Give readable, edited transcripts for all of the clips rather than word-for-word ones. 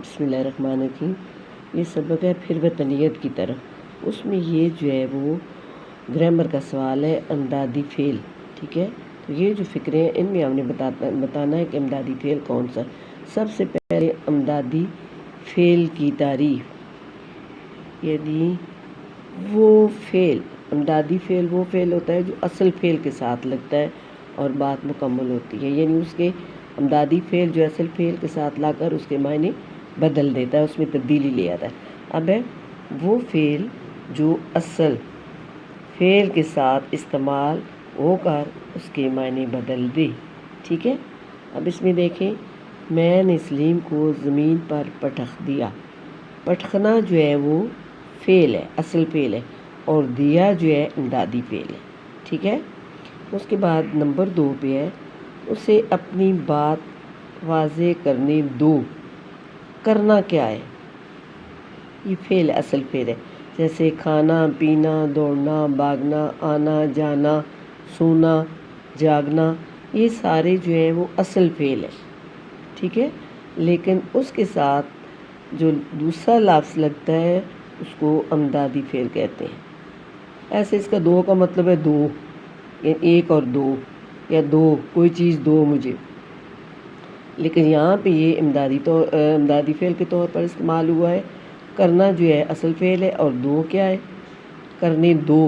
بسم اللہ الرحمن الرحیم۔ یہ سبق ہے پھر وطنیت کی طرف۔ اس میں یہ جو ہے وہ گرامر کا سوال ہے امدادی فعل، ٹھیک ہے۔ تو یہ جو فکرے ہیں ان میں ہم نے بتانا ہے کہ امدادی فعل کون سا۔ سب سے پہلے امدادی فعل کی تعریف، یعنی وہ فعل، امدادی فعل وہ فعل ہوتا ہے جو اصل فعل کے ساتھ لگتا ہے اور بات مکمل ہوتی ہے، یعنی اس کے امدادی فعل جو اصل فعل کے ساتھ لا کر اس کے معنی بدل دیتا ہے، اس میں تبدیلی لے آتا ہے۔ اب ہے وہ فعل جو اصل فعل کے ساتھ استعمال ہو کر اس کے معنی بدل دے، ٹھیک ہے۔ اب اس میں دیکھیں، میں نے سلیم کو زمین پر پٹخ دیا۔ پٹخنا جو ہے وہ فعل ہے، اصل فعل ہے، اور دیا جو ہے امدادی فعل ہے، ٹھیک ہے۔ اس کے بعد نمبر 2 پہ ہے اسے اپنی بات واضح کرنے دو۔ کرنا کیا ہے؟ یہ فعل اصل فعل ہے، جیسے کھانا پینا، دوڑنا بھاگنا، آنا جانا، سونا جاگنا، یہ سارے جو ہیں وہ اصل فعل ہے، ٹھیک ہے۔ لیکن اس کے ساتھ جو دوسرا لفظ لگتا ہے اس کو امدادی فعل کہتے ہیں۔ ایسے اس کا دو کا مطلب ہے دو، یعنی ایک اور دو، یا دو کوئی چیز دو مجھے، لیکن یہاں پہ یہ امدادی فعل کے طور پر استعمال ہوا ہے۔ کرنا جو ہے اصل فعل ہے اور دو کیا ہے؟ کرنے دو،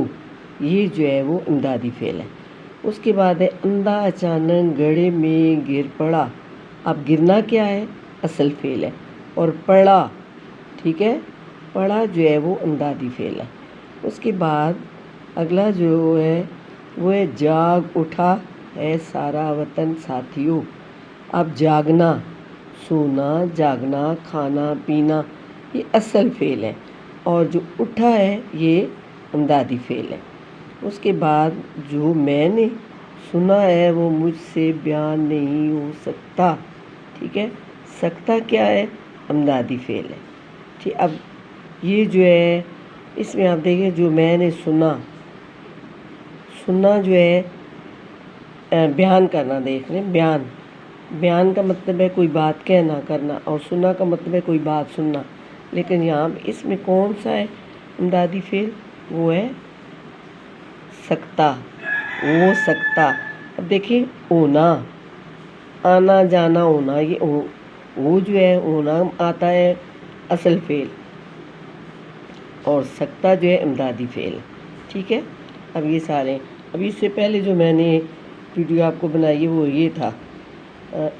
یہ جو ہے وہ امدادی فعل ہے۔ اس کے بعد ہے اندھا اچانک گڑھے میں گر پڑا۔ اب گرنا کیا ہے؟ اصل فعل ہے، اور پڑا، ٹھیک ہے، پڑا جو ہے وہ امدادی فعل ہے۔ اس کے بعد اگلا جو ہے وہ ہے جاگ اٹھا ہے سارا وطن ساتھیوں۔ اب جاگنا، سونا جاگنا، کھانا پینا، یہ اصل فعل ہے، اور جو اٹھا ہے یہ امدادی فعل ہے۔ اس کے بعد جو میں نے سنا ہے وہ مجھ سے بیان نہیں ہو سکتا، ٹھیک ہے۔ سکتا کیا ہے؟ امدادی فعل ہے، ٹھیک۔ اب یہ جو ہے اس میں آپ دیکھیں، جو میں نے سنا، سننا جو ہے بیان کرنا، دیکھ رہے ہیں، بیان کا مطلب ہے کوئی بات کہنا کرنا، اور سننا کا مطلب ہے کوئی بات سننا، لیکن یہاں اس میں کون سا ہے امدادی فعل؟ وہ ہے سکتا، وہ سکتا۔ اب دیکھیں، ہونا، آنا جانا ہونا، یہ وہ جو ہے ہونا آتا ہے اصل فعل، اور سکتا جو ہے امدادی فعل، ٹھیک ہے۔ اب یہ سارے، اب اس سے پہلے جو میں نے ویڈیو آپ کو بنائی ہے وہ یہ تھا،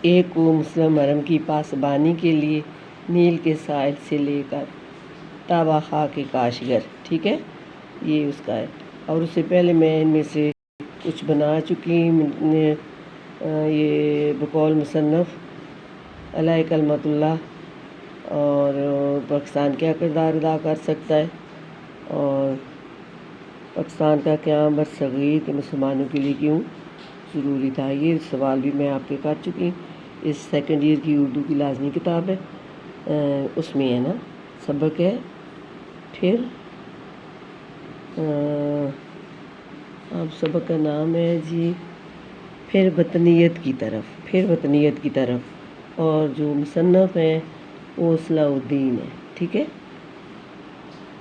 ایک کو مسلم حرم کی پاسبانی کے لیے نیل کے ساحل سے لے کر تابہ خاک کاشگر، ٹھیک ہے، یہ اس کا ہے۔ اور اس سے پہلے میں ان میں سے کچھ بنا چکی، یہ بقول مصنف علیہ کلمۃ اللہ، اور پاکستان کیا کردار ادا کر سکتا ہے، اور پاکستان کا قیام برصغیر کے مسلمانوں کے لیے کیوں ضروری تھا۔ یہ سوال بھی میں آپ کے کر چکی، اس سیکنڈ ایئر کی اردو کی لازمی کتاب ہے، اس میں ہے نا، سبق ہے پھر، اب سبق کا نام ہے جی پھر وطنیت کی طرف، پھر وطنیت کی طرف، اور جو مصنف ہیں وہ صلاح الدین ہے، ٹھیک ہے۔